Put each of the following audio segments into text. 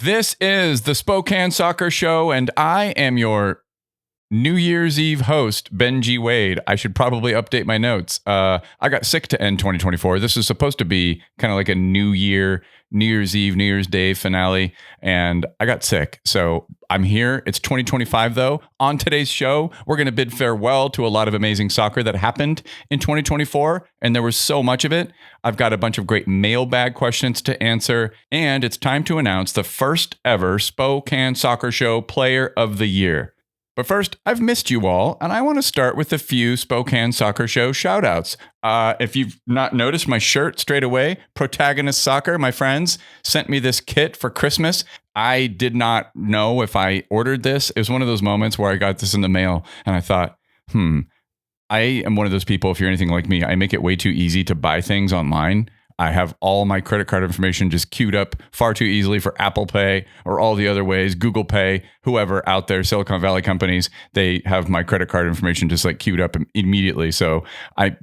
This is the Spokane Soccer Show, and I am your New Year's Eve host, Benji Wade. I should probably update my notes. I got sick to end 2024. This is supposed to be kind of like a New Year's Eve, New Year's Day finale, and I got sick. So I'm here. It's 2025, though. On today's show, we're going to bid farewell to a lot of amazing soccer that happened in 2024, and there was so much of it. I've got a bunch of great mailbag questions to answer, and it's time to announce the first ever Spokane Soccer Show Player of the Year. But first, I've missed you all, and I want to start with a few Spokane Soccer Show shout-outs. If you've not noticed my shirt straight away, Protagonist Soccer, my friends, sent me this kit for Christmas. I did not know if I ordered this. It was one of those moments where I got this in the mail, and I thought, I am one of those people, if you're anything like me, I make it way too easy to buy things online. I have all my credit card information just queued up far too easily for Apple Pay or all the other ways, Google Pay, whoever out there, Silicon Valley companies, they have my credit card information just like queued up immediately. So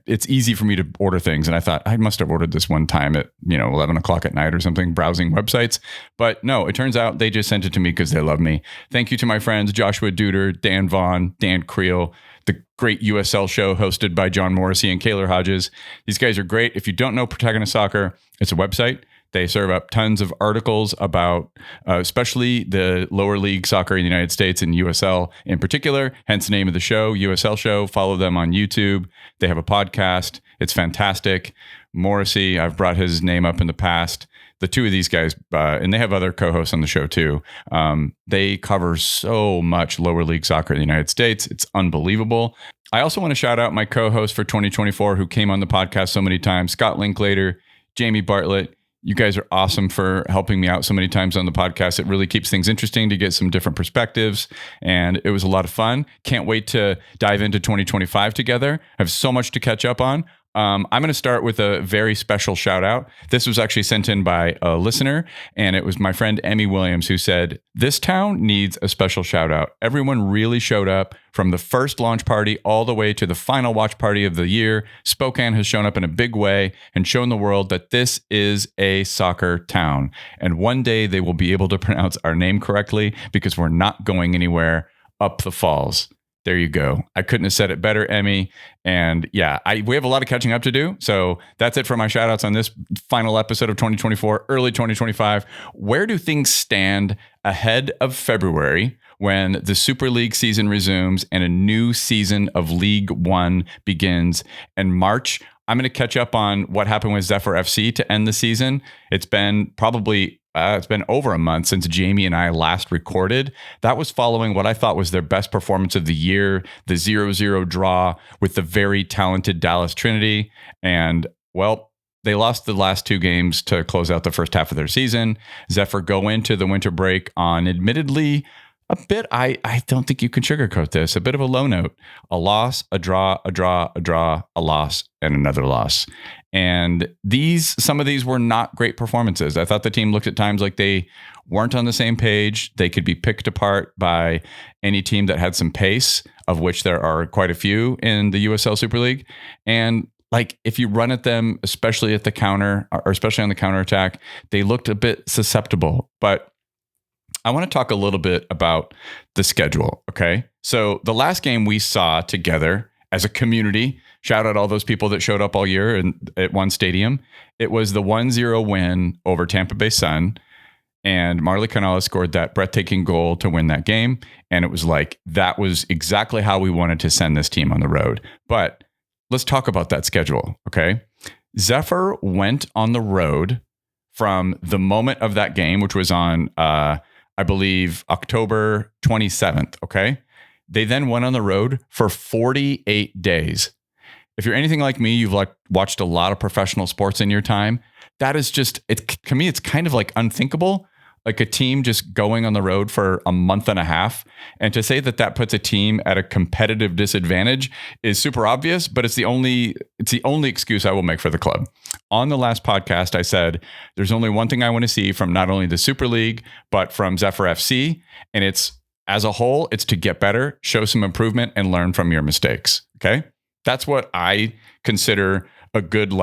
it's easy for me to order things. And I thought I must have ordered this one time at 11 o'clock at night or something, browsing websites. But no, it turns out they just sent it to me because they love me. Thank you to my friends, Joshua Duder, Dan Vaughn, Dan Creel, the great USL show hosted by John Morrissey and Kaylor Hodges. These guys are great. If you don't know Protagonist Soccer, it's a website. They serve up tons of articles about especially the lower league soccer in the United States and USL in particular, hence the name of the show, USL Show. Follow them on YouTube. They have a podcast. It's fantastic. Morrissey, I've brought his name up in the past. The two of these guys, and they have other co-hosts on the show too, they cover so much lower league soccer in the United States. It's unbelievable. I also want to shout out my co-host for 2024 who came on the podcast so many times, Scott Linklater, Jamie Bartlett. You guys are awesome for helping me out so many times on the podcast. It really keeps things interesting to get some different perspectives, and it was a lot of fun. Can't wait to dive into 2025 together. I have so much to catch up on. I'm going to start with a very special shout out. This was actually sent in by a listener, and it was my friend Emmy Williams who said, "This town needs a special shout out. Everyone really showed up from the first launch party all the way to the final watch party of the year. Spokane has shown up in a big way and shown the world that this is a soccer town. And one day they will be able to pronounce our name correctly because we're not going anywhere up the falls." There you go. I couldn't have said it better, Emmy. And yeah, we have a lot of catching up to do. So that's it for my shout outs on this final episode of 2024, early 2025. Where do things stand ahead of February when the Super League season resumes and a new season of League One begins? And March, I'm going to catch up on what happened with Zephyr FC to end the season. It's been over a month since Jamie and I last recorded. That was following what I thought was their best performance of the year, the 0-0 draw with the very talented Dallas Trinity. And well, they lost the last two games to close out the first half of their season. Zephyr go into the winter break on admittedly a bit, I don't think you can sugarcoat this, a bit of a low note. A loss, a draw, a draw, a draw, a loss, and another loss. And some of these were not great performances. I thought the team looked at times like they weren't on the same page. They could be picked apart by any team that had some pace, of which there are quite a few in the USL Super League. And like if you run at them, especially at the counter, or especially on the counterattack, they looked a bit susceptible. But I want to talk a little bit about the schedule, okay? So the last game we saw together as a community, shout out all those people that showed up all year at one stadium. It was the 1-0 win over Tampa Bay Sun, and Marley Canales scored that breathtaking goal to win that game. And it was like, that was exactly how we wanted to send this team on the road. But let's talk about that schedule, okay? Zephyr went on the road from the moment of that game, which was on, I believe, October 27th, okay? They then went on the road for 48 days. If you're anything like me, you've watched a lot of professional sports in your time. That is just, to me, it's kind of like unthinkable. Like a team just going on the road for a month and a half. And to say that that puts a team at a competitive disadvantage is super obvious, but it's the only excuse I will make for the club. On the last podcast, I said, there's only one thing I want to see from not only the Super League, but from Zephyr FC. And it's, as a whole, it's to get better, show some improvement, and learn from your mistakes. Okay? That's what I consider a good,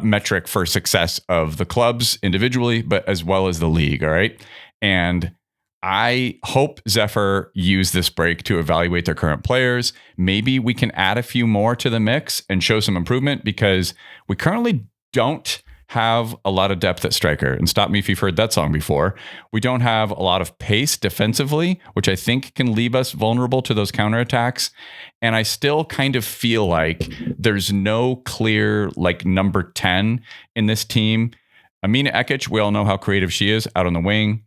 metric for success of the clubs individually, but as well as the league. All right. And I hope Zephyr used this break to evaluate their current players. Maybe we can add a few more to the mix and show some improvement, because we currently don't have a lot of depth at striker. And stop me if you've heard that song before. We don't have a lot of pace defensively, which I think can leave us vulnerable to those counterattacks. And I still kind of feel like there's no clear number 10 in this team. Amina Ekic, we all know how creative she is out on the wing.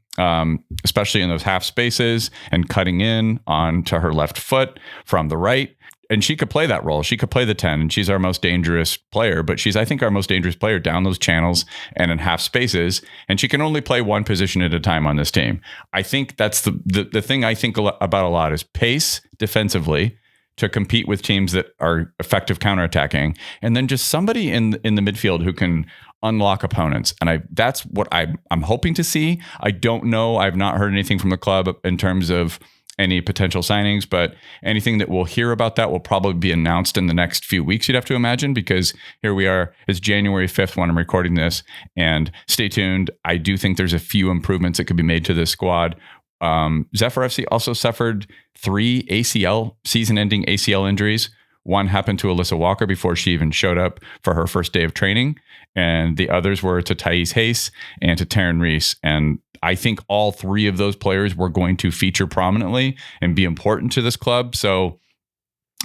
Especially in those half spaces and cutting in onto her left foot from the right. And she could play that role. She could play the 10, and she's our most dangerous player, but she's, I think, our most dangerous player down those channels and in half spaces. And she can only play one position at a time on this team. I think that's the thing I think about a lot is pace defensively to compete with teams that are effective counterattacking, and then just somebody in the midfield who can unlock opponents. And that's what I'm hoping to see. I don't know. I've not heard anything from the club in terms of any potential signings, but anything that we'll hear about that will probably be announced in the next few weeks, you'd have to imagine, because here we are. It's January 5th when I'm recording this, and stay tuned. I do think there's a few improvements that could be made to this squad. Zephyr FC also suffered 3 season-ending ACL injuries. One happened to Alyssa Walker before she even showed up for her first day of training, and the others were to Thais Hayes and to Taryn Reese. And I think all 3 of those players were going to feature prominently and be important to this club. So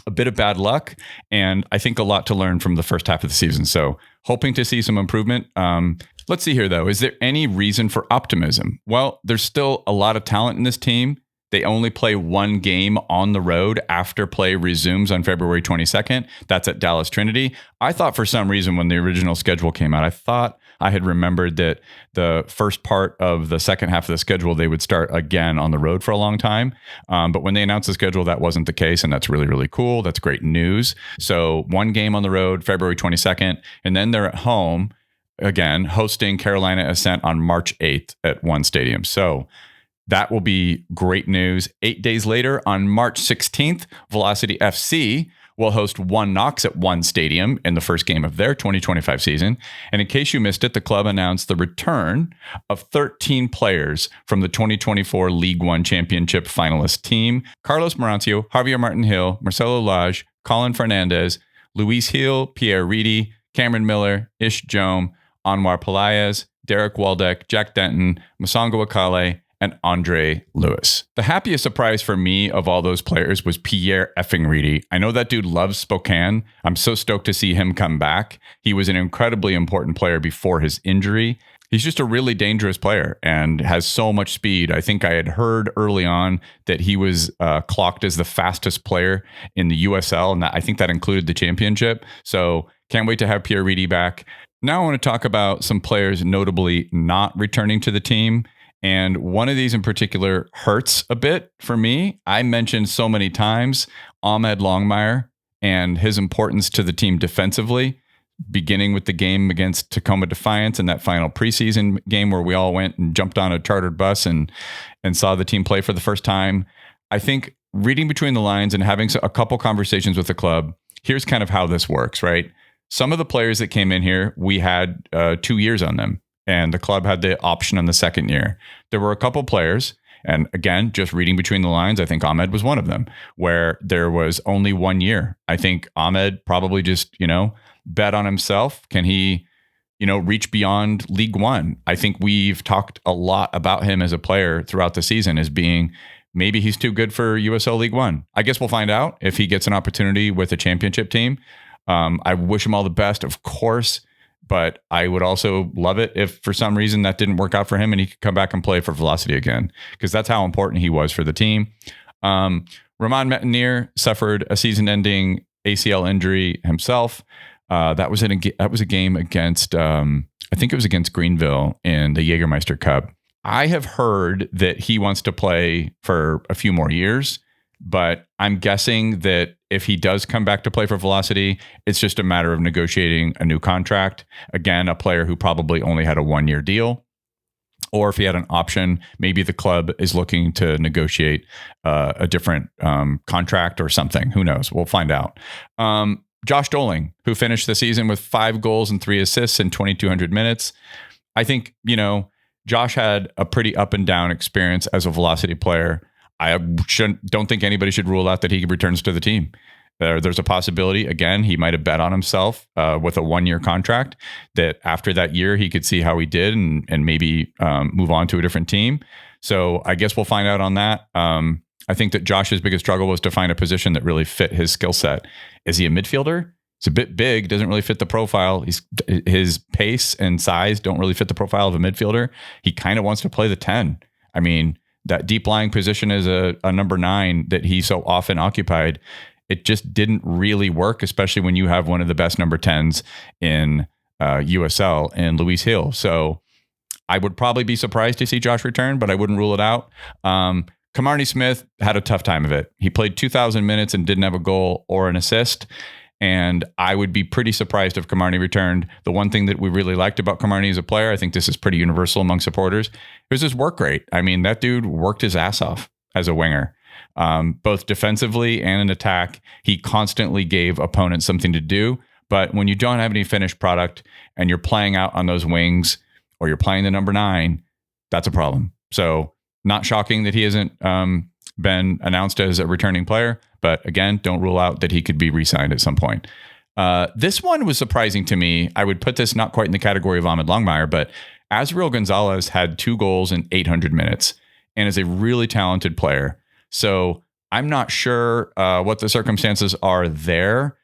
a bit of bad luck, and I think a lot to learn from the first half of the season. So hoping to see some improvement. Let's see here, though. Is there any reason for optimism? Well, there's still a lot of talent in this team. They only play 1 game on the road after play resumes on February 22nd. That's at Dallas Trinity. I thought for some reason when the original schedule came out, I thought I had remembered that the first part of the second half of the schedule, they would start again on the road for a long time. But when they announced the schedule, that wasn't the case. And that's really, really cool. That's great news. So 1 game on the road, February 22nd, and then they're at home again, hosting Carolina Ascent on March 8th at One Stadium. So that will be great news. 8 days later, on March 16th, Velocity FC will host One Knox at One Stadium in the first game of their 2025 season. And in case you missed it, the club announced the return of 13 players from the 2024 League One Championship finalist team. Carlos Marancio, Javier Martin Hill, Marcelo Lage, Colin Fernandez, Luis Hill, Pierre Reedy, Cameron Miller, Ish Jome, Anwar Pelaez, Derek Waldeck, Jack Denton, Masongo Akale, and Andre Lewis. The happiest surprise for me of all those players was Pierre effing Reedy. I know that dude loves Spokane. I'm so stoked to see him come back. He was an incredibly important player before his injury. He's just a really dangerous player and has so much speed. I think I had heard early on that he was clocked as the fastest player in the USL, and I think that included the championship. So can't wait to have Pierre Reedy back. Now I want to talk about some players notably not returning to the team. And one of these in particular hurts a bit for me. I mentioned so many times Ahmed Longmire and his importance to the team defensively, beginning with the game against Tacoma Defiance and that final preseason game where we all went and jumped on a chartered bus and saw the team play for the first time. I think reading between the lines and having a couple conversations with the club, here's kind of how this works, right? Some of the players that came in here, we had 2 years on them. And the club had the option on the second year. There were a couple players, and again, just reading between the lines, I think Ahmed was one of them, where there was only 1 year. I think Ahmed probably just, bet on himself. Can he, reach beyond League One? I think we've talked a lot about him as a player throughout the season as being maybe he's too good for USL League One. I guess we'll find out if he gets an opportunity with a championship team. I wish him all the best, of course. But I would also love it if for some reason that didn't work out for him and he could come back and play for Velocity again, because that's how important he was for the team. Ramon Metanir suffered a season-ending ACL injury himself. That was a game against, I think it was against Greenville in the Jägermeister Cup. I have heard that he wants to play for a few more years, but I'm guessing that if he does come back to play for Velocity, it's just a matter of negotiating a new contract. Again, a player who probably only had a 1-year deal. Or if he had an option, maybe the club is looking to negotiate a different contract or something. Who knows? We'll find out. Josh Doling, who finished the season with 5 goals and 3 assists in 2,200 minutes. I think, Josh had a pretty up and down experience as a velocity player. Don't think anybody should rule out that he returns to the team. There's a possibility, again, he might have bet on himself with a 1-year contract, that after that year, he could see how he did and maybe move on to a different team. So I guess we'll find out on that. I think that Josh's biggest struggle was to find a position that really fit his skill set. Is he a midfielder? It's a bit big, doesn't really fit the profile. His pace and size don't really fit the profile of a midfielder. He kind of wants to play the 10. I mean, that deep lying position as a number 9 that he so often occupied, it just didn't really work, especially when you have one of the best number 10s in USL in Luis Hill. So I would probably be surprised to see Josh return, but I wouldn't rule it out. Kamarni Smith had a tough time of it. He played 2,000 minutes and didn't have a goal or an assist. And I would be pretty surprised if Kamarni returned. The one thing that we really liked about Kamarni as a player, I think this is pretty universal among supporters, was his work rate. I mean, that dude worked his ass off as a winger. Both defensively and in attack, he constantly gave opponents something to do. But when you don't have any finished product and you're playing out on those wings or you're playing the number 9, that's a problem. So not shocking that he hasn't been announced as a returning player. But again, don't rule out that he could be re-signed at some point. This one was surprising to me. I would put this not quite in the category of Ahmed Longmire, but Azriel Gonzalez had 2 goals in 800 minutes and is a really talented player. So I'm not sure what the circumstances are there.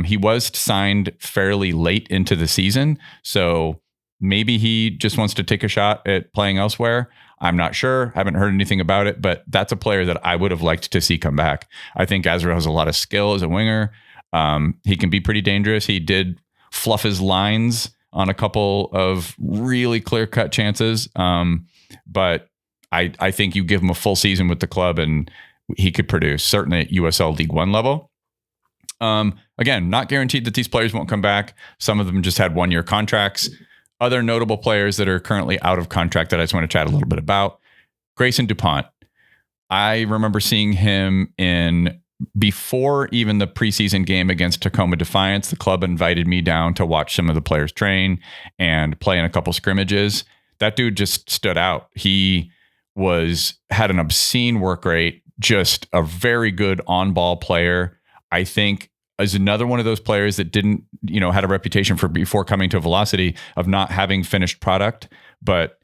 He was signed fairly late into the season, so maybe he just wants to take a shot at playing elsewhere. I'm not sure. Haven't heard anything about it, but that's a player that I would have liked to see come back. I think Azriel has a lot of skill as a winger. He can be pretty dangerous. He did fluff his lines on a couple of really clear-cut chances, but I think you give him a full season with the club and he could produce, certainly at USL League One level. Again, not guaranteed that these players won't come back. Some of them just had 1-year contracts. Other notable players that are currently out of contract that I just want to chat a little bit about. Grayson DuPont. I remember seeing him before even the preseason game against Tacoma Defiance. The club invited me down to watch some of the players train and play in a couple scrimmages. That dude just stood out. He had an obscene work rate, just a very good on-ball player. I think is another one of those players that didn't, had a reputation for before coming to Velocity of not having finished product, but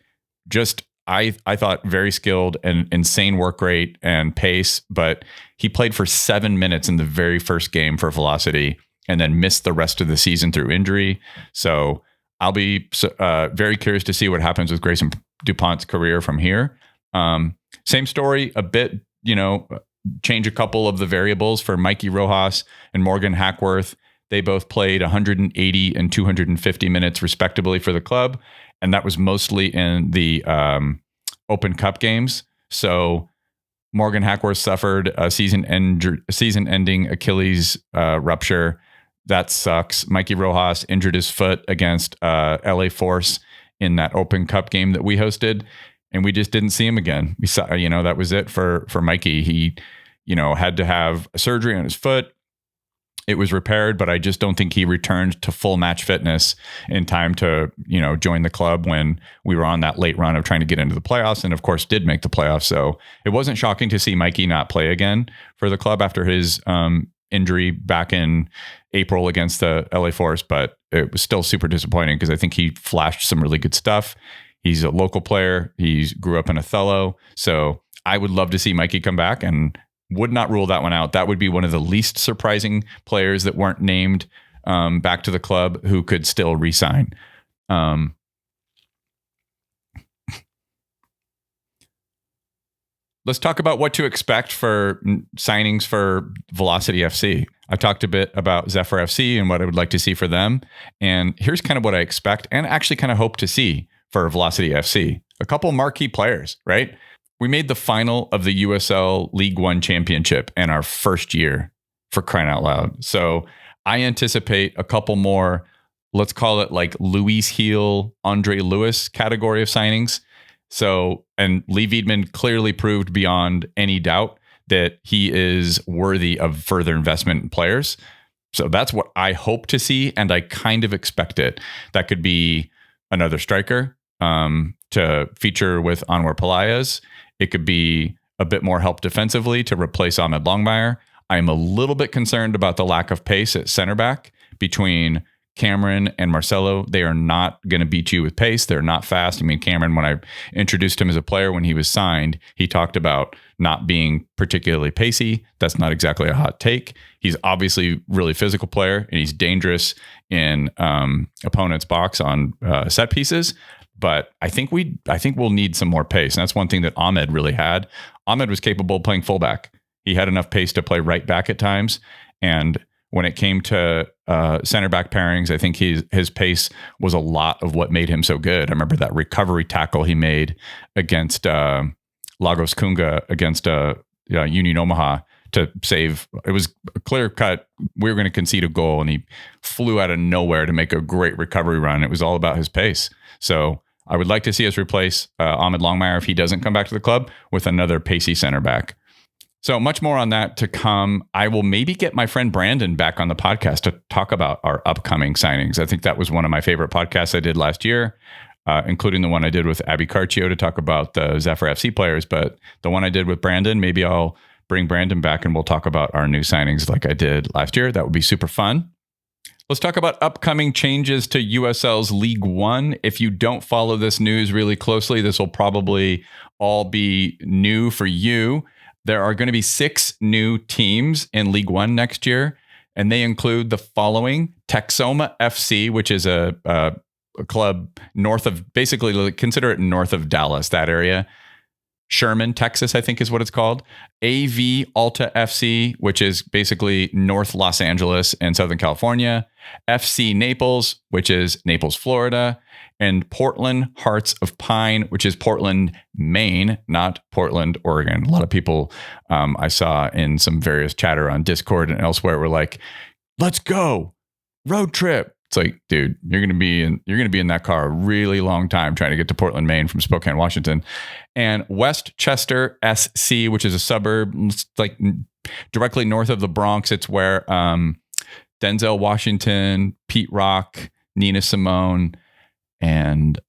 just I thought very skilled and insane work rate and pace. But he played for 7 minutes in the very first game for Velocity and then missed the rest of the season through injury. So I'll be very curious to see what happens with Grayson DuPont's career from here. Same story, a bit, change a couple of the variables for Mikey Rojas and Morgan Hackworth. They both played 180 and 250 minutes respectively for the club. And that was mostly in the Open Cup games. So Morgan Hackworth suffered a season-ending Achilles rupture. That sucks. Mikey Rojas injured his foot against LA Force in that Open Cup game that we hosted. And we just didn't see him again. We saw, that was it for Mikey. He, had to have a surgery on his foot. It was repaired, but I just don't think he returned to full match fitness in time to, join the club when we were on that late run of trying to get into the playoffs, and of course did make the playoffs. So it wasn't shocking to see Mikey not play again for the club after his injury back in April against the LA Force, but it was still super disappointing because I think he flashed some really good stuff. He's a local player. He grew up in Othello. So I would love to see Mikey come back and would not rule that one out. That would be one of the least surprising players that weren't named back to the club who could still re-sign. Let's talk about what to expect for signings for Velocity FC. I talked a bit about Zephyr FC and what I would like to see for them. And here's kind of what I expect and actually kind of hope to see for Velocity FC. A couple marquee players, right? We made the final of the USL League One Championship in our first year, for crying out loud. So I anticipate a couple more, let's call it like Luis Heel, Andre Lewis category of signings. So, and Lee Wiedemann clearly proved beyond any doubt that he is worthy of further investment in players. So that's what I hope to see, and I kind of expect it. That could be another striker. to feature with Anwar Pelaez. It could be a bit more help defensively to replace Ahmed Longmire. I am a little bit concerned about the lack of pace at center back between Cameron and Marcelo. They are not going to beat you with pace. They're not fast. I mean, Cameron, when I introduced him as a player when he was signed, he talked about not being particularly pacey. That's not exactly a hot take. He's obviously really physical player, and he's dangerous in opponent's box on set pieces. But I think we'll need some more pace. And that's one thing that Ahmed really had. Ahmed was capable of playing fullback. He had enough pace to play right back at times. And when it came to center back pairings, I think his pace was a lot of what made him so good. I remember that recovery tackle he made against Lagos Kunga against Union Omaha to save. It was a clear cut. We were going to concede a goal, and he flew out of nowhere to make a great recovery run. It was all about his pace. So I would like to see us replace Ahmed Longmire, if he doesn't come back to the club, with another pacey center back. So much more on that to come. I will maybe get my friend Brandon back on the podcast to talk about our upcoming signings. I think that was one of my favorite podcasts I did last year, including the one I did with Abby Carcio to talk about the Zephyr FC players. But the one I did with Brandon, maybe I'll bring Brandon back and we'll talk about our new signings like I did last year. That would be super fun. Let's talk about upcoming changes to USL's League One. If you don't follow this news really closely, this will probably all be new for you. There are going to be 6 new teams in League One next year, and they include the following: Texoma FC, which is a club north of, basically consider it north of Dallas, that area. Sherman, Texas, I think is what it's called. AV Alta FC, which is basically North Los Angeles and Southern California. FC Naples, which is Naples, Florida. And Portland Hearts of Pine, which is Portland, Maine, not Portland, Oregon. A lot of people I saw in some various chatter on Discord and elsewhere were like, let's go, road trip. It's like, dude, you're gonna be in that car a really long time trying to get to Portland, Maine from Spokane, Washington. And Westchester SC, which is a suburb, it's like directly north of the Bronx. It's where Denzel Washington, Pete Rock, Nina Simone, and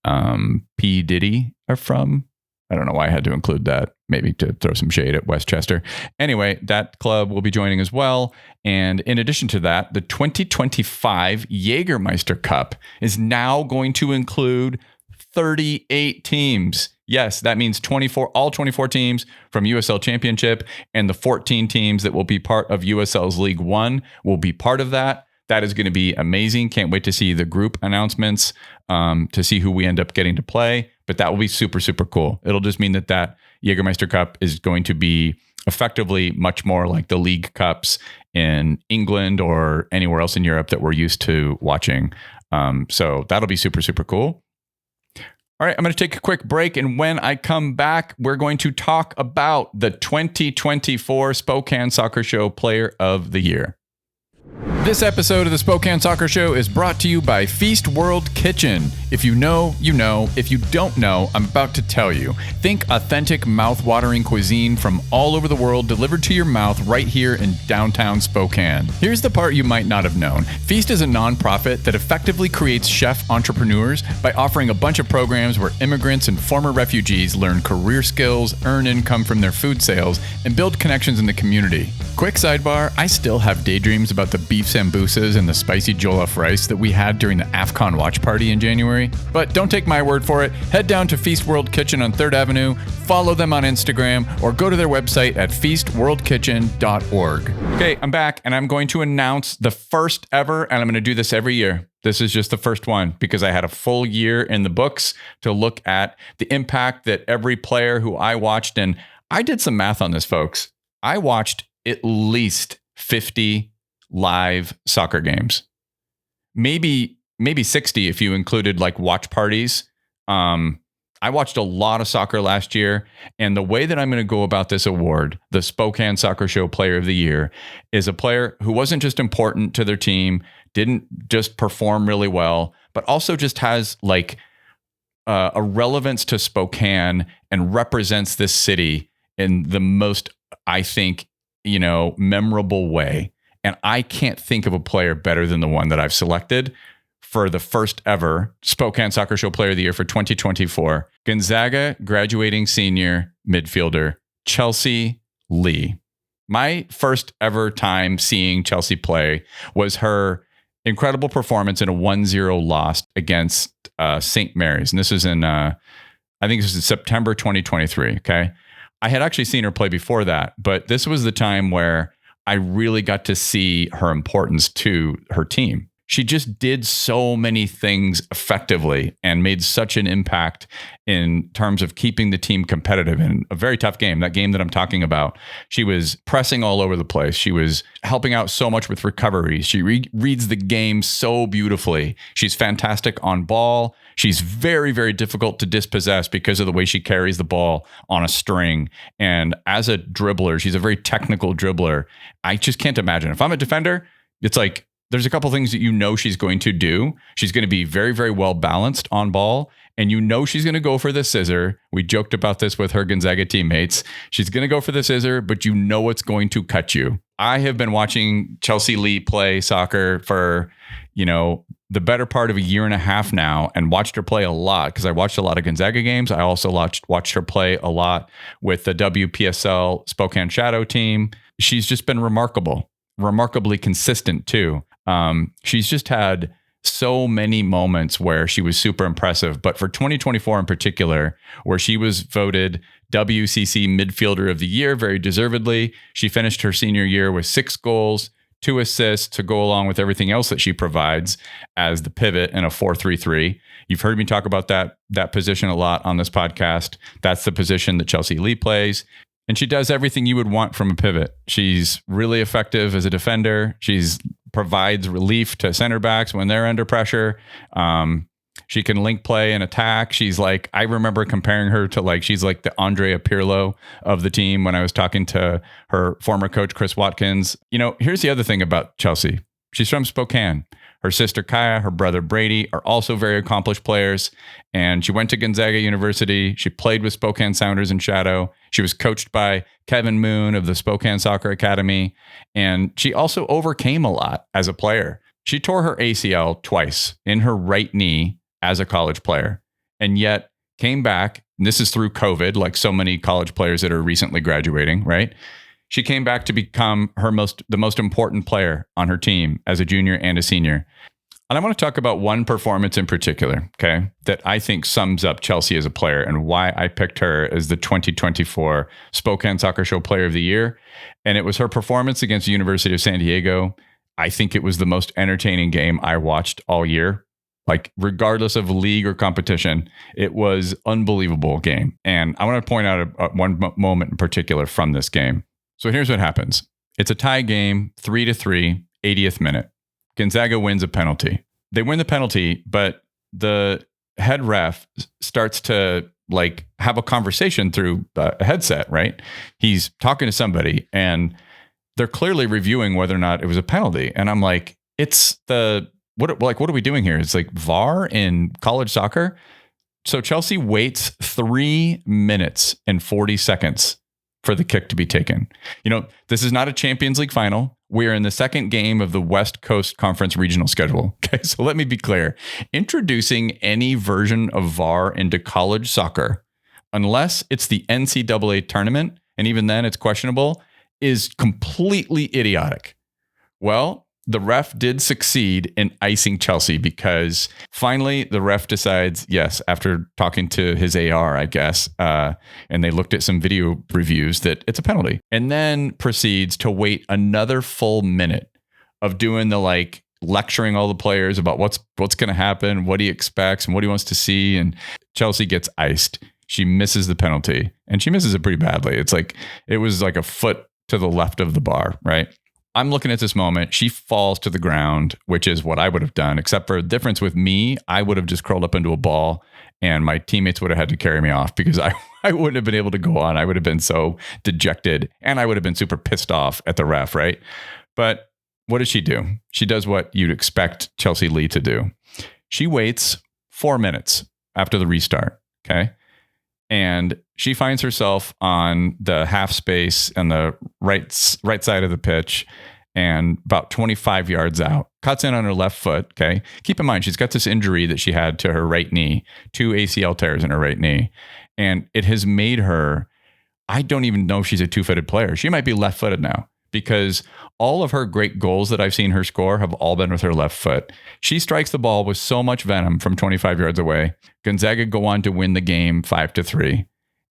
P. Diddy are from. I don't know why I had to include that, maybe to throw some shade at Westchester. Anyway, that club will be joining as well. And in addition to that, the 2025 Jägermeister Cup is now going to include 38 teams. Yes, that means all 24 teams from USL Championship, and the 14 teams that will be part of USL's League One will be part of that. That is going to be amazing. Can't wait to see the group announcements to see who we end up getting to play. But that will be super, super cool. It'll just mean that Jägermeister Cup is going to be effectively much more like the League Cups in England or anywhere else in Europe that we're used to watching. So that'll be super, super cool. All right, I'm going to take a quick break. And when I come back, we're going to talk about the 2024 Spokane Soccer Show Player of the Year. This episode of the Spokane Soccer Show is brought to you by Feast World Kitchen. If you know, you know. If you don't know, I'm about to tell you. Think authentic, mouth-watering cuisine from all over the world delivered to your mouth right here in downtown Spokane. Here's the part you might not have known. Feast is a nonprofit that effectively creates chef entrepreneurs by offering a bunch of programs where immigrants and former refugees learn career skills, earn income from their food sales, and build connections in the community. Quick sidebar, I still have daydreams about the beef sambusas and the spicy jollof rice that we had during the AFCON watch party in January. But don't take my word for it. Head down to Feast World Kitchen on 3rd Avenue, follow them on Instagram, or go to their website at feastworldkitchen.org. Okay, I'm back, and I'm going to announce the first ever, and I'm going to do this every year. This is just the first one because I had a full year in the books to look at the impact that every player who I watched, and I did some math on this, folks. I watched at least 50 live soccer games, maybe 60 if you included like watch parties. I watched a lot of soccer last year, and the way that I'm going to go about this award, the Spokane Soccer Show Player of the Year, is a player who wasn't just important to their team, didn't just perform really well, but also just has like a relevance to Spokane and represents this city in the most, I think, memorable way. And I can't think of a player better than the one that I've selected. for the first ever Spokane Soccer Show Player of the Year for 2024. Gonzaga graduating senior midfielder, Chelsea Lee. My first ever time seeing Chelsea play was her incredible performance in a 1-0 loss against St. Mary's. And this was in, I think this was September 2023. Okay. I had actually seen her play before that, but this was the time where I really got to see her importance to her team. She just did so many things effectively and made such an impact in terms of keeping the team competitive in a very tough game. That game that I'm talking about, she was pressing all over the place. She was helping out so much with recovery. She reads the game so beautifully. She's fantastic on ball. She's very, very difficult to dispossess because of the way she carries the ball on a string. And as a dribbler, she's a very technical dribbler. I just can't imagine. If I'm a defender, it's like, there's a couple things that you know she's going to do. She's going to be very, very well balanced on ball. And you know she's going to go for the scissor. We joked about this with her Gonzaga teammates. She's going to go for the scissor, but you know it's going to cut you. I have been watching Chelsea Lee play soccer for, the better part of a year and a half now, and watched her play a lot because I watched a lot of Gonzaga games. I also watched her play a lot with the WPSL Spokane Shadow team. She's just been remarkably consistent too. She's just had so many moments where she was super impressive, but for 2024 in particular, where she was voted WCC Midfielder of the Year, very deservedly. She finished her senior year with 6 goals, 2 assists to go along with everything else that she provides as the pivot in a 4-3-3. You've heard me talk about that position a lot on this podcast. That's the position that Chelsea Lee plays. And she does everything you would want from a pivot. She's really effective as a defender. She's provides relief to center backs when they're under pressure. She can link play and attack. She's like, I remember comparing her to she's like the Andrea Pirlo of the team when I was talking to her former coach, Chris Watkins. Here's the other thing about Chelsea. She's from Spokane. Her sister Kaya, her brother Brady are also very accomplished players. And she went to Gonzaga University. She played with Spokane Sounders and Shadow. She was coached by Kevin Moon of the Spokane Soccer Academy. And she also overcame a lot as a player. She tore her ACL twice in her right knee as a college player, and yet came back. And this is through COVID, like so many college players that are recently graduating, right? She came back to become the most important player on her team as a junior and a senior. And I want to talk about one performance in particular, okay, that I think sums up Chelsea as a player and why I picked her as the 2024 Spokane Soccer Show Player of the Year. And it was her performance against the University of San Diego. I think it was the most entertaining game I watched all year. Regardless of league or competition, it was an unbelievable game. And I want to point out one moment in particular from this game. So here's what happens. It's a tie game, 3-3, 80th minute. Gonzaga wins a penalty. They win the penalty, but the head ref starts to have a conversation through a headset, right? He's talking to somebody and they're clearly reviewing whether or not it was a penalty. And I'm like, what are we doing here? It's like VAR in college soccer. So Chelsea waits 3 minutes and 40 seconds for the kick to be taken. This is not a Champions League final. We're in the second game of the West Coast Conference regional schedule. Okay, so let me be clear. Introducing any version of VAR into college soccer, unless it's the NCAA tournament, and even then it's questionable, is completely idiotic. Well, the ref did succeed in icing Chelsea because finally the ref decides, yes, after talking to his AR, I guess, and they looked at some video reviews, that it's a penalty, and then proceeds to wait another full minute of doing the lecturing all the players about what's going to happen, what he expects and what he wants to see. And Chelsea gets iced. She misses the penalty, and she misses it pretty badly. It was like a foot to the left of the bar, right? I'm looking at this moment. She falls to the ground, which is what I would have done, except for the difference with me. I would have just curled up into a ball and my teammates would have had to carry me off because I wouldn't have been able to go on. I would have been so dejected and I would have been super pissed off at the ref, right? But what does she do? She does what you'd expect Chelsea Lee to do. She waits 4 minutes after the restart, okay? And she finds herself on the half space and the right side of the pitch. and about 25 yards out, cuts in on her left foot. Okay. Keep in mind, she's got this injury that she had to her right knee, 2 ACL tears in her right knee. And it has made her, I don't even know if she's a two-footed player. She might be left-footed now because all of her great goals that I've seen her score have all been with her left foot. She strikes the ball with so much venom from 25 yards away. Gonzaga go on to win the game 5-3.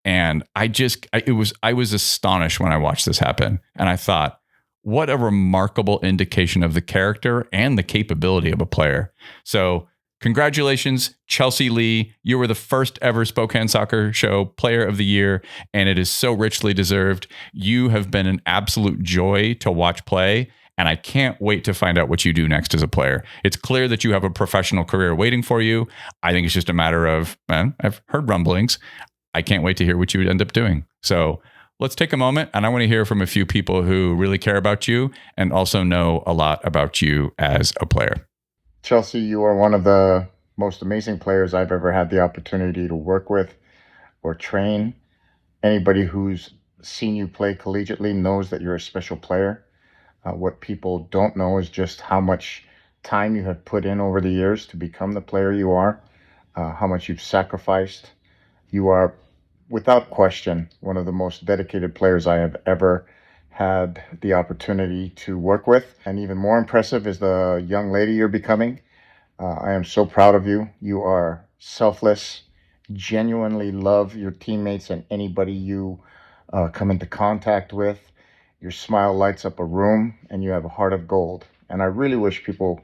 And I was astonished when I watched this happen. And I thought, what a remarkable indication of the character and the capability of a player. So congratulations, Chelsea Lee. You were the first ever Spokane Soccer Show Player of the Year, and it is so richly deserved. You have been an absolute joy to watch play, and I can't wait to find out what you do next as a player. It's clear that you have a professional career waiting for you. I think it's just a matter of, I've heard rumblings. I can't wait to hear what you would end up doing. So let's take a moment, and I want to hear from a few people who really care about you and also know a lot about you as a player. Chelsea, you are one of the most amazing players I've ever had the opportunity to work with or train. Anybody who's seen you play collegiately knows that you're a special player. What people don't know is just how much time you have put in over the years to become the player you are, how much you've sacrificed. You are, without question, one of the most dedicated players I have ever had the opportunity to work with. And even more impressive is the young lady you're becoming. I am so proud of you. You are selfless, genuinely love your teammates and anybody you come into contact with. Your smile lights up a room, and you have a heart of gold. And I really wish people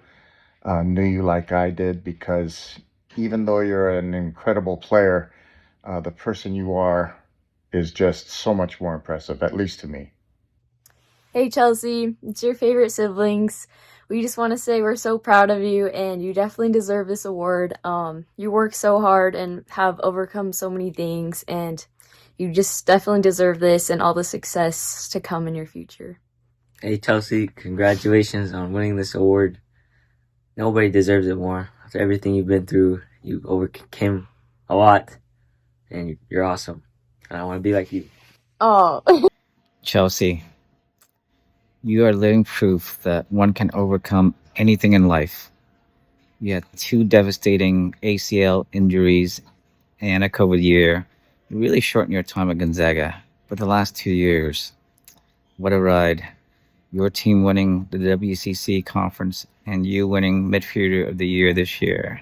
knew you like I did, because even though you're an incredible player, the person you are is just so much more impressive, at least to me. Hey Chelsea, it's your favorite siblings. We just want to say we're so proud of you, and you definitely deserve this award. You work so hard and have overcome so many things, and you just definitely deserve this and all the success to come in your future. Hey Chelsea, congratulations on winning this award. Nobody deserves it more. After everything you've been through, you overcame a lot, and you're awesome. And I want to be like you. Oh. Chelsea, you are living proof that one can overcome anything in life. You had 2 devastating ACL injuries and a COVID year. You really shortened your time at Gonzaga. But the last 2 years, what a ride. Your team winning the WCC conference and you winning midfielder of the year this year.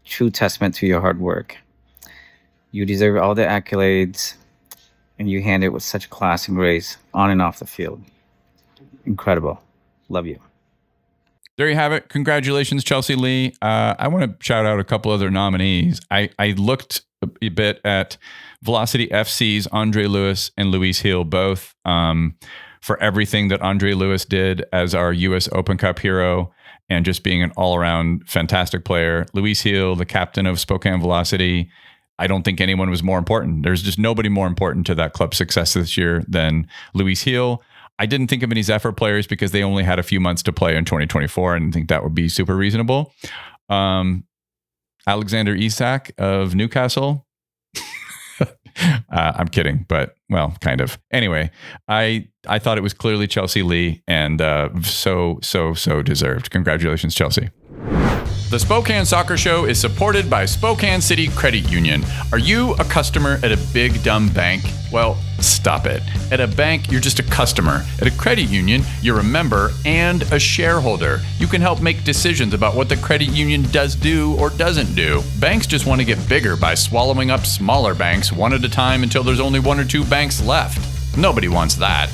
True testament to your hard work. You deserve all the accolades, and you hand it with such class and grace on and off the field. Incredible. Love you. There you have it. Congratulations, Chelsea Lee. I want to shout out a couple other nominees. I looked a bit at Velocity FC's Andre Lewis and Luis Hill, both for everything that Andre Lewis did as our U.S. Open Cup hero and just being an all-around fantastic player. Luis Hill, the captain of Spokane Velocity, I don't think anyone was more important. There's just nobody more important to that club's success this year than Luis Hill. I didn't think of any Zephyr players because they only had a few months to play in 2024, and I think that would be super reasonable. Alexander Isak of Newcastle. I'm kidding, but well, kind of. Anyway, I thought it was clearly Chelsea Lee, and so deserved. Congratulations, Chelsea. The Spokane Soccer Show is supported by Spokane City Credit Union. Are you a customer at a big dumb bank? Well, stop it. At a bank, you're just a customer. At a credit union, you're a member and a shareholder. You can help make decisions about what the credit union does do or doesn't do. Banks just want to get bigger by swallowing up smaller banks one at a time until there's only 1 or 2 banks left. Nobody wants that.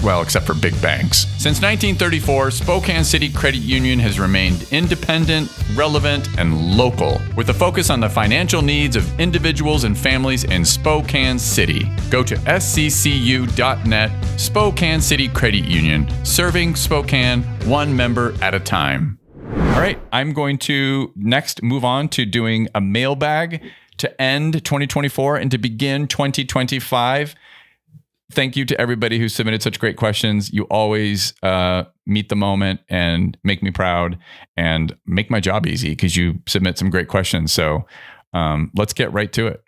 Well, except for big banks. Since 1934, Spokane City Credit Union has remained independent, relevant, and local, with a focus on the financial needs of individuals and families in Spokane City. Go to sccu.net, Spokane City Credit Union, serving Spokane one member at a time. All right, I'm going to next move on to doing a mailbag to end 2024 and to begin 2025. Thank you to everybody who submitted such great questions. You always meet the moment and make me proud and make my job easy because you submit some great questions. So let's get right to it.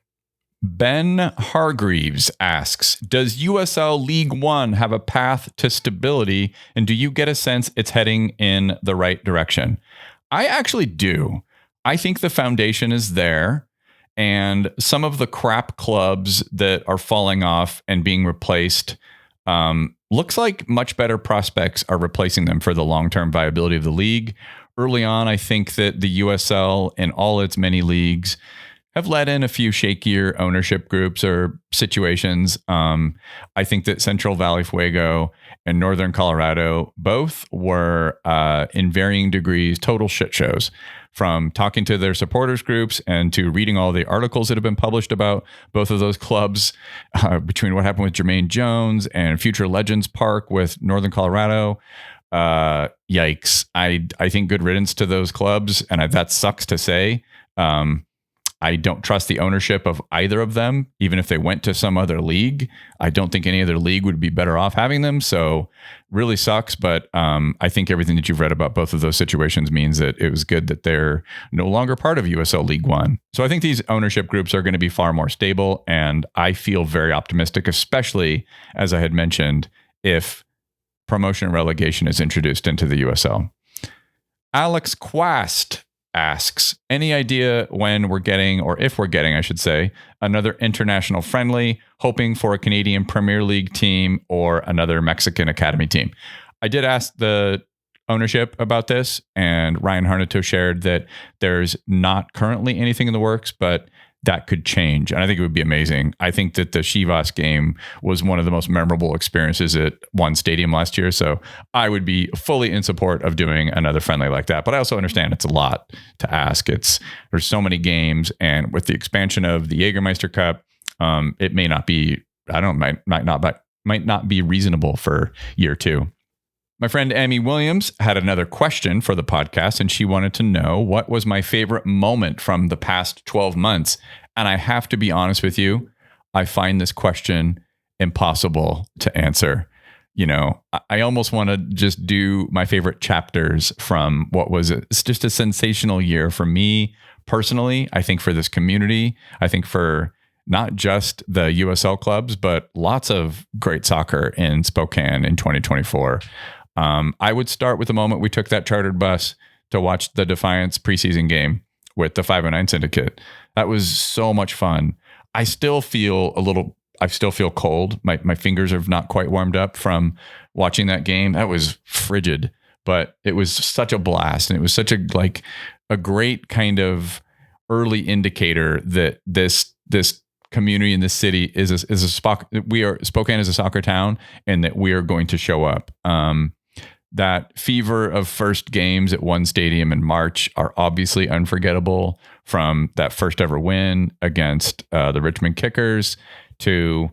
Ben Hargreaves asks, does USL League One have a path to stability? And do you get a sense it's heading in the right direction? I actually do. I think the foundation is there. And some of the crap clubs that are falling off and being replaced, looks like much better prospects are replacing them for the long-term viability of the league. Early on, I think that the USL and all its many leagues have let in a few shakier ownership groups or situations. I think that Central Valley Fuego and Northern Colorado both were, in varying degrees, total shit shows. From talking to their supporters groups and to reading all the articles that have been published about both of those clubs, between what happened with Jermaine Jones and Future Legends Park with Northern Colorado. Yikes. I think good riddance to those clubs. And that sucks to say. I don't trust the ownership of either of them, even if they went to some other league. I don't think any other league would be better off having them. So really sucks. But I think everything that you've read about both of those situations means that it was good that they're no longer part of USL League One. So I think these ownership groups are going to be far more stable. And I feel very optimistic, especially, as I had mentioned, if promotion and relegation is introduced into the USL. Alex Quast asks, any idea when we're getting, or if we're getting, I should say, another international friendly, hoping for a Canadian Premier League team or another Mexican Academy team? I did ask the ownership about this, and Ryan Harnato shared that there's not currently anything in the works, but that could change. And I think it would be amazing. I think that the Chivas game was one of the most memorable experiences at one stadium last year. So I would be fully in support of doing another friendly like that. But I also understand it's a lot to ask. There's so many games. And with the expansion of the Jägermeister Cup, it may not be, might not be reasonable for year two. My friend Amy Williams had another question for the podcast, and she wanted to know what was my favorite moment from the past 12 months. And I have to be honest with you, I find this question impossible to answer. You know, I almost want to just do my favorite chapters from what was it's just a sensational year for me personally. I think for this community, I think for not just the USL clubs, but lots of great soccer in Spokane in 2024. I would start with the moment we took that chartered bus to watch the Defiance preseason game with the 509 Syndicate. That was so much fun. I still feel cold. My fingers have not quite warmed up from watching that game. That was frigid, but it was such a blast. And it was such a great kind of early indicator that this community in this city Spokane is a soccer town, and that we are going to show up. That fever of first games at one stadium in March are obviously unforgettable, from that first ever win against the Richmond Kickers to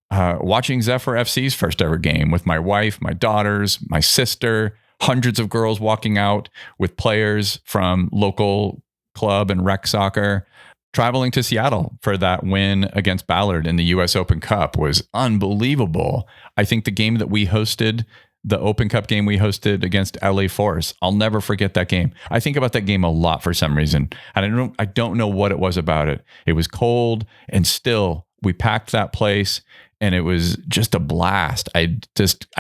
watching Zephyr FC's first ever game with my wife, my daughters, my sister, hundreds of girls walking out with players from local club and rec soccer. Traveling to Seattle for that win against Ballard in the US Open Cup was unbelievable. I think the game that we hosted, the Open Cup game we hosted against LA Force, I'll never forget that game. I think about that game a lot for some reason. And I don't know what it was about it. It was cold, and still we packed that place, and it was just a blast. I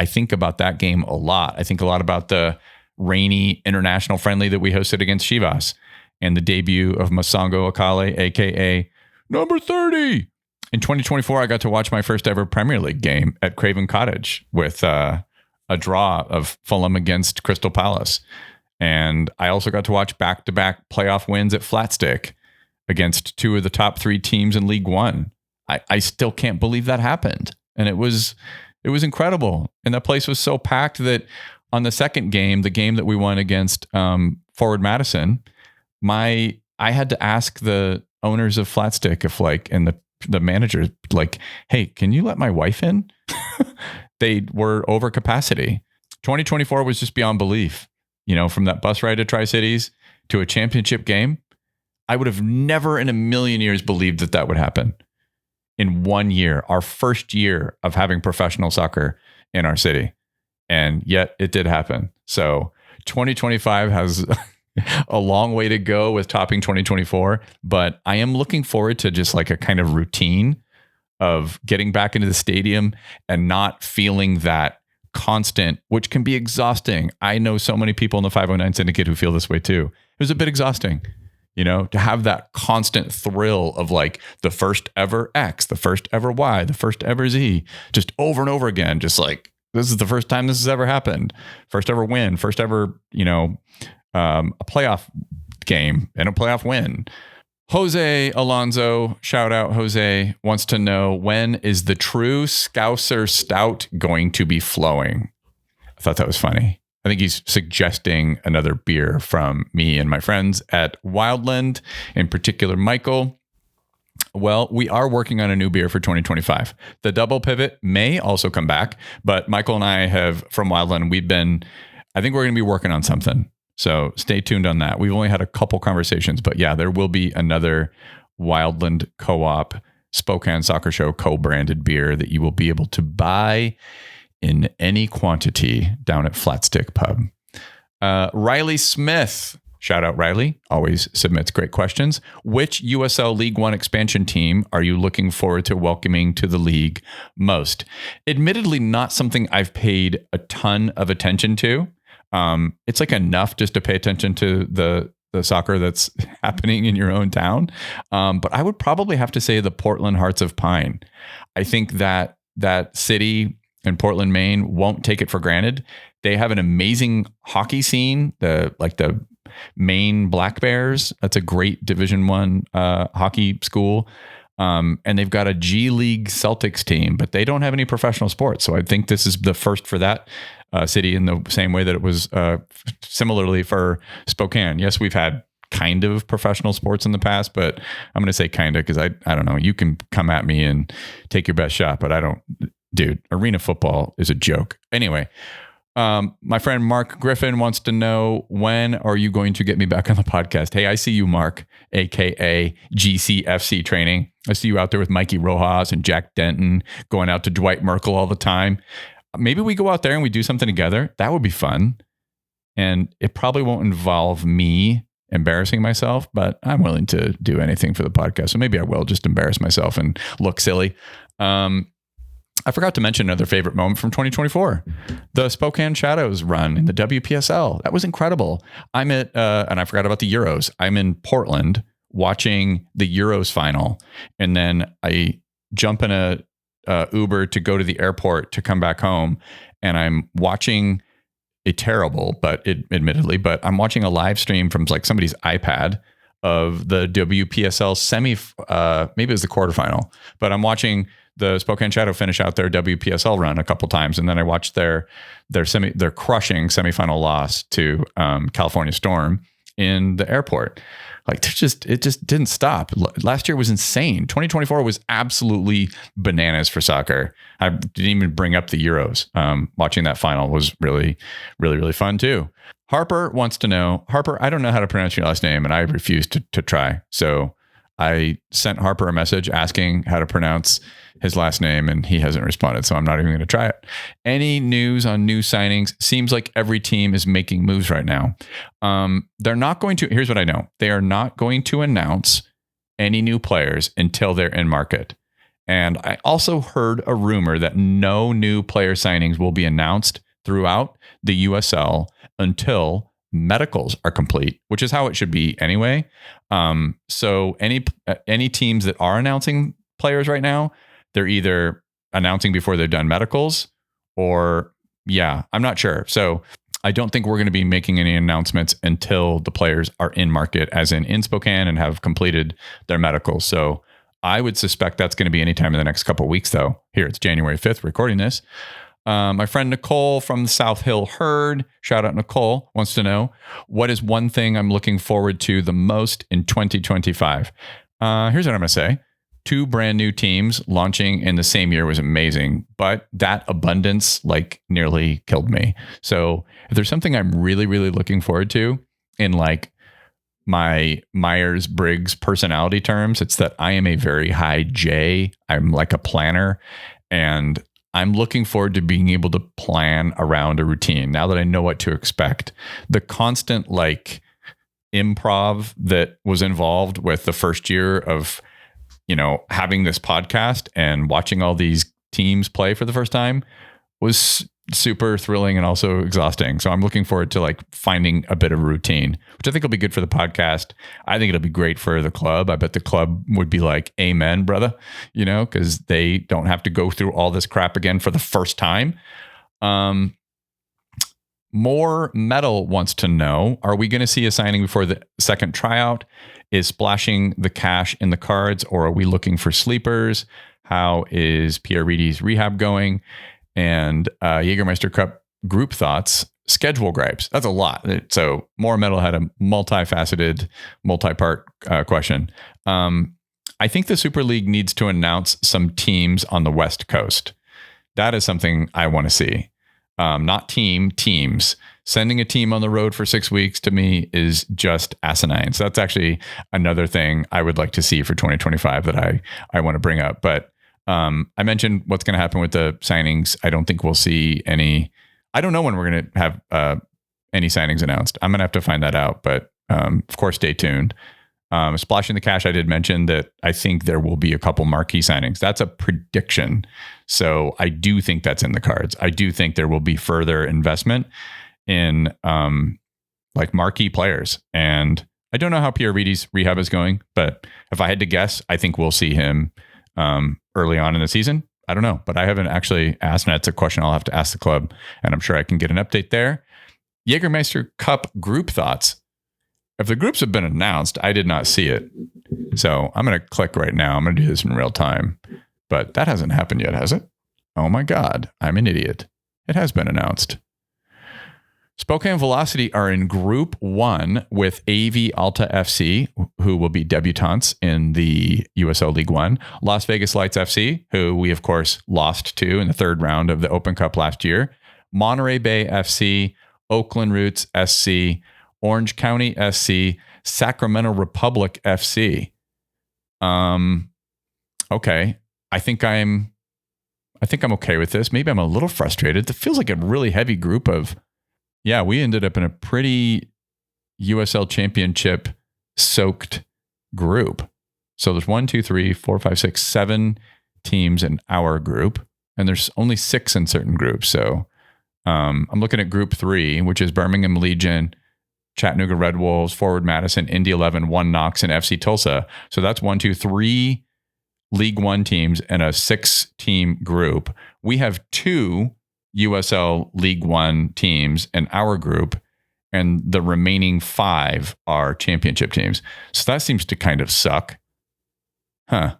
think about that game a lot. I think a lot about the rainy international friendly that we hosted against Chivas, and the debut of Masongo Akale, aka number 30. In 2024, I got to watch my first ever Premier League game at Craven Cottage with a draw of Fulham against Crystal Palace. And I also got to watch back-to-back playoff wins at Flatstick against two of the top three teams in League One. I still can't believe that happened. And it was incredible. And that place was so packed that on the second game, the game that we won against Forward Madison, I had to ask the owners of Flatstick and the manager, hey, can you let my wife in? They were over capacity. 2024 was just beyond belief. You know, from that bus ride to Tri-Cities to a championship game, I would have never in a million years believed that would happen in 1 year, our first year of having professional soccer in our city. And yet it did happen. So 2025 has a long way to go with topping 2024, but I am looking forward to just like a kind of routine of getting back into the stadium and not feeling that constant, which can be exhausting. I know so many people in the 509 syndicate who feel this way too. It was a bit exhausting, to have that constant thrill of like the first ever X, the first ever Y, the first ever Z, just over and over again. Just like, this is the first time this has ever happened. First ever win, first ever, a playoff game and a playoff win. Jose Alonso, shout out Jose, wants to know, when is the true Scouser Stout going to be flowing? I thought that was funny. I think he's suggesting another beer from me and my friends at Wildland, in particular Michael. Well, we are working on a new beer for 2025. The Double Pivot may also come back, but Michael and I have, from Wildland, I think we're going to be working on something. So stay tuned on that. We've only had a couple conversations, but yeah, there will be another Wildland Co-op Spokane Soccer Show co-branded beer that you will be able to buy in any quantity down at Flatstick Pub. Riley Smith, shout out Riley, always submits great questions. Which USL League One expansion team are you looking forward to welcoming to the league most? Admittedly, not something I've paid a ton of attention to. It's like enough just to pay attention to the soccer that's happening in your own town. But I would probably have to say the Portland Hearts of Pine. I think that city in Portland, Maine won't take it for granted. They have an amazing hockey scene, the Maine Black Bears. That's a great Division I hockey school. And they've got a G League Celtics team, but they don't have any professional sports. So I think this is the first for that city, in the same way that it was similarly for Spokane. Yes, we've had kind of professional sports in the past, but I'm going to say kind of because I don't know. You can come at me and take your best shot, but I don't. Dude, arena football is a joke. Anyway, my friend Mark Griffin wants to know, when are you going to get me back on the podcast? Hey, I see you, Mark, aka GCFC training. I see you out there with Mikey Rojas and Jack Denton, going out to Dwight Merkel all the time. Maybe we go out there and we do something together. That would be fun. And it probably won't involve me embarrassing myself, but I'm willing to do anything for the podcast. So maybe I will just embarrass myself and look silly. I forgot to mention another favorite moment from 2024, the Spokane Shadows run in the WPSL. That was incredible. I'm at, and I forgot about the Euros. I'm in Portland watching the Euros final. And then I jump in a Uber to go to the airport to come back home. And I'm watching admittedly, but I'm watching a live stream from like somebody's iPad of the WPSL maybe it was the quarterfinal, but I'm watching the Spokane Shadow finish out their WPSL run a couple times, and then I watched their crushing semifinal loss to California Storm in the airport. Like it just didn't stop. Last year was insane. 2024 was absolutely bananas for soccer. I didn't even bring up the Euros. Watching that final was really, really, really fun too. Harper wants to know, Harper, I don't know how to pronounce your last name, and I refuse to try. So I sent Harper a message asking how to pronounce his last name, and he hasn't responded, so I'm not even going to try it. Any news on new signings? Seems like every team is making moves right now. They're not going to, here's what I know. They are not going to announce any new players until they're in market. And I also heard a rumor that no new player signings will be announced throughout the USL until medicals are complete, which is how it should be anyway. So any teams that are announcing players right now, they're either announcing before they've done medicals or, I'm not sure. So I don't think we're going to be making any announcements until the players are in market, as in Spokane, and have completed their medicals. So I would suspect that's going to be anytime in the next couple of weeks, though. Here, it's January 5th, recording this. My friend Nicole from the South Hill Herd, shout out Nicole, wants to know, what is one thing I'm looking forward to the most in 2025? Here's what I'm going to say. 2 brand new teams launching in the same year was amazing, but that abundance like nearly killed me. So if there's something I'm really, really looking forward to in like my Myers-Briggs personality terms, it's that I am a very high J. I'm like a planner, and I'm looking forward to being able to plan around a routine now that I know what to expect. The constant like improv that was involved with the first year of, having this podcast and watching all these teams play for the first time was super thrilling and also exhausting. So I'm looking forward to like finding a bit of routine, which I think will be good for the podcast. I think it'll be great for the club. I bet the club would be like, amen, brother, because they don't have to go through all this crap again for the first time. More Metal wants to know, are we going to see a signing before the second tryout? Is splashing the cash in the cards, or are we looking for sleepers? How is Pierre Reedy's rehab going? And Jägermeister Cup group thoughts, schedule gripes. That's a lot. So More Metal had a multifaceted, multi-part question. I think the Super League needs to announce some teams on the West Coast. That is something I want to see. Not teams. Sending a team on the road for 6 weeks to me is just asinine. So that's actually another thing I would like to see for 2025 that I want to bring up. But I mentioned what's going to happen with the signings. I don't think we'll see any. I don't know when we're going to have any signings announced. I'm going to have to find that out. But of course, stay tuned. Splashing the cash, I did mention that I think there will be a couple marquee signings. That's a prediction. So I do think that's in the cards. I do think there will be further investment in like marquee players. And I don't know how Pierre Reedy's rehab is going, but if I had to guess, I think we'll see him early on in the season. I don't know, but I haven't actually asked, and that's a question I'll have to ask the club, and I'm sure I can get an update there. Jägermeister Cup group thoughts. If the groups have been announced, I did not see it. So I'm going to click right now. I'm going to do this in real time, but that hasn't happened yet, has it? Oh my God, I'm an idiot. It has been announced. Spokane Velocity are in Group 1 with AV Alta FC, who will be debutantes in the USL League One. Las Vegas Lights FC, who we, of course, lost to in the third round of the Open Cup last year. Monterey Bay FC, Oakland Roots SC, Orange County SC, Sacramento Republic FC. Okay. I think I'm okay with this. Maybe I'm a little frustrated. It feels like a really heavy group of. Yeah, we ended up in a pretty USL Championship soaked group. So there's 1, 2, 3, 4, 5, 6, 7 teams in our group, and there's only 6 in certain groups. So I'm looking at Group 3, which is Birmingham Legion, Chattanooga Red Wolves, Forward Madison, Indy 11, 1 Knox, and FC Tulsa. So that's 1, 2, 3 League One teams in a 6-team group. We have 2 USL League One teams in our group, and the remaining 5 are championship teams. So that seems to kind of suck. I'll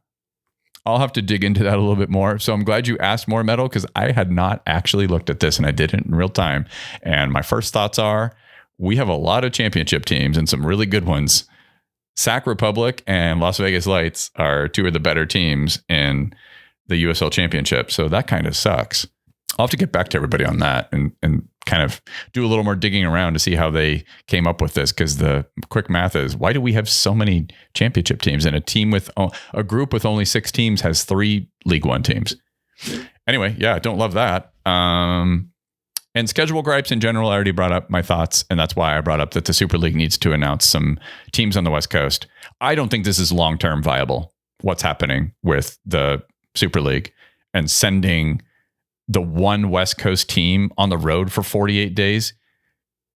have to dig into that a little bit more. So I'm glad you asked, More Metal, because I had not actually looked at this, and I did it in real time. And my first thoughts are, we have a lot of championship teams and some really good ones. Sac Republic and Las Vegas Lights are 2 of the better teams in the USL Championship. So that kind of sucks. I'll have to get back to everybody on that and kind of do a little more digging around to see how they came up with this. Because the quick math is, why do we have so many championship teams? And a group with only 6 teams has 3 League One teams. Anyway, yeah, don't love that. And schedule gripes in general, I already brought up my thoughts, and that's why I brought up that the Super League needs to announce some teams on the West Coast. I don't think this is long-term viable, what's happening with the Super League and sending the one West Coast team on the road for 48 days.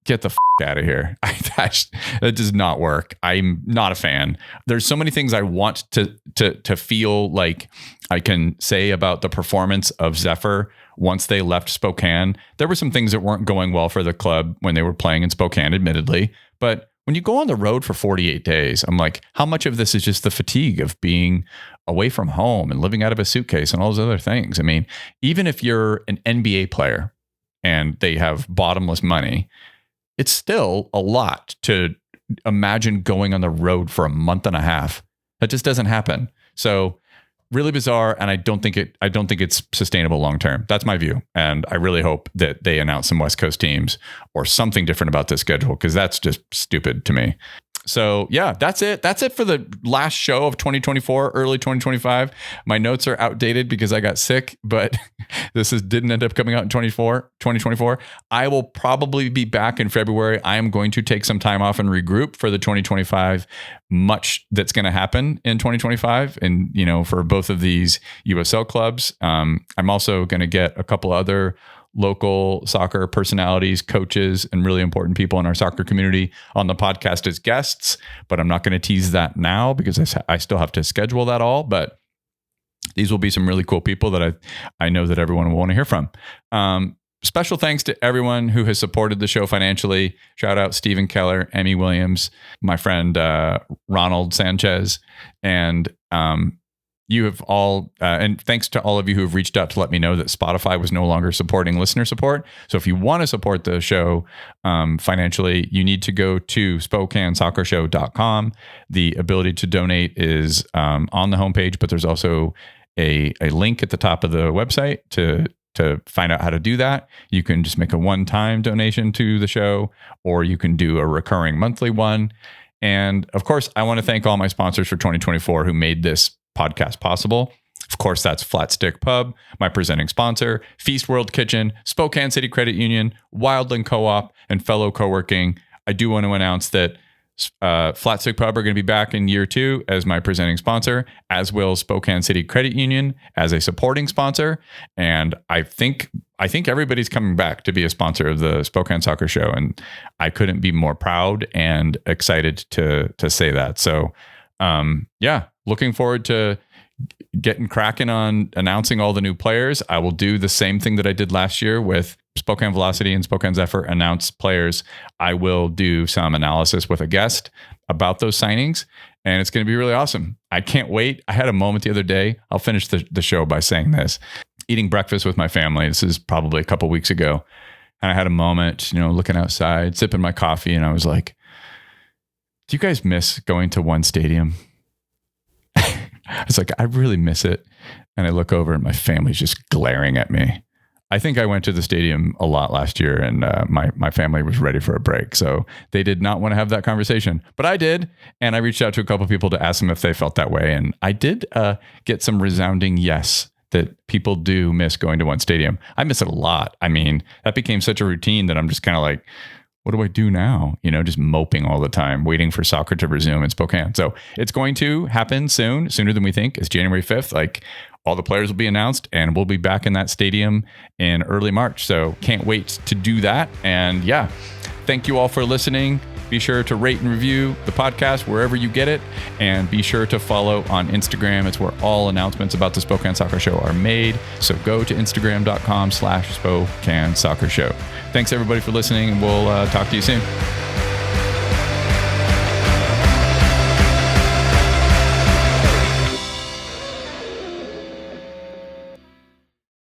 Get the out of here. That does not work. I'm not a fan. There's so many things I want to feel like I can say about the performance of Zephyr once they left Spokane. There were some things that weren't going well for the club when they were playing in Spokane, admittedly. But when you go on the road for 48 days, I'm like, how much of this is just the fatigue of being away from home and living out of a suitcase and all those other things? I mean, even if you're an NBA player and they have bottomless money, it's still a lot to imagine going on the road for a month and a half. That just doesn't happen. So really bizarre, and I don't think it's sustainable long term. That's my view, and I really hope that they announce some West Coast teams or something different about this schedule, because that's just stupid to me. So yeah, that's it. That's it for the last show of 2024, early 2025. My notes are outdated because I got sick, but didn't end up coming out in 2024. I will probably be back in February. I am going to take some time off and regroup for the 2025. Much that's going to happen in 2025, and for both of these USL clubs. I'm also going to get a couple other local soccer personalities, coaches, and really important people in our soccer community on the podcast as guests, but I'm not going to tease that now because I still have to schedule that all. But these will be some really cool people that I know that everyone will want to hear from. Special thanks to everyone who has supported the show financially. Shout out Stephen Keller, Emmy Williams, my friend Ronald Sanchez, and you have all, and thanks to all of you who have reached out to let me know that Spotify was no longer supporting listener support. So if you want to support the show financially, you need to go to SpokaneSoccerShow.com. The ability to donate is on the homepage, but there's also a link at the top of the website to find out how to do that. You can just make a one-time donation to the show, or you can do a recurring monthly one. And of course, I want to thank all my sponsors for 2024 who made this podcast possible. Of course, that's Flat Stick Pub, my presenting sponsor, Feast World Kitchen, Spokane City Credit Union, Wildland Co-op, and Fellow Co-working. I do want to announce that Flat Stick Pub are going to be back in year 2 as my presenting sponsor, as will Spokane City Credit Union as a supporting sponsor. And I think everybody's coming back to be a sponsor of the Spokane Soccer Show, and I couldn't be more proud and excited to say that. So, yeah, looking forward to getting cracking on announcing all the new players. I will do the same thing that I did last year with Spokane Velocity and Spokane Zephyr announce players. I will do some analysis with a guest about those signings, and it's going to be really awesome. I can't wait. I had a moment the other day. I'll finish the show by saying this. Eating breakfast with my family. This is probably a couple weeks ago. And I had a moment, looking outside, sipping my coffee, and I was like, do you guys miss going to one stadium? I was like, I really miss it. And I look over and my family's just glaring at me. I think I went to the stadium a lot last year, and my family was ready for a break. So they did not want to have that conversation, but I did. And I reached out to a couple of people to ask them if they felt that way. And I did get some resounding yes, that people do miss going to one stadium. I miss it a lot. I mean, that became such a routine that I'm just kind of like, what do I do now? Just moping all the time, waiting for soccer to resume in Spokane. So it's going to happen soon, sooner than we think. It's January 5th. Like, all the players will be announced, and we'll be back in that stadium in early March. So can't wait to do that. And yeah, thank you all for listening. Be sure to rate and review the podcast wherever you get it. And be sure to follow on Instagram. It's where all announcements about the Spokane Soccer Show are made. So go to Instagram.com/Spokane Soccer Show. Thanks everybody for listening, and we'll talk to you soon.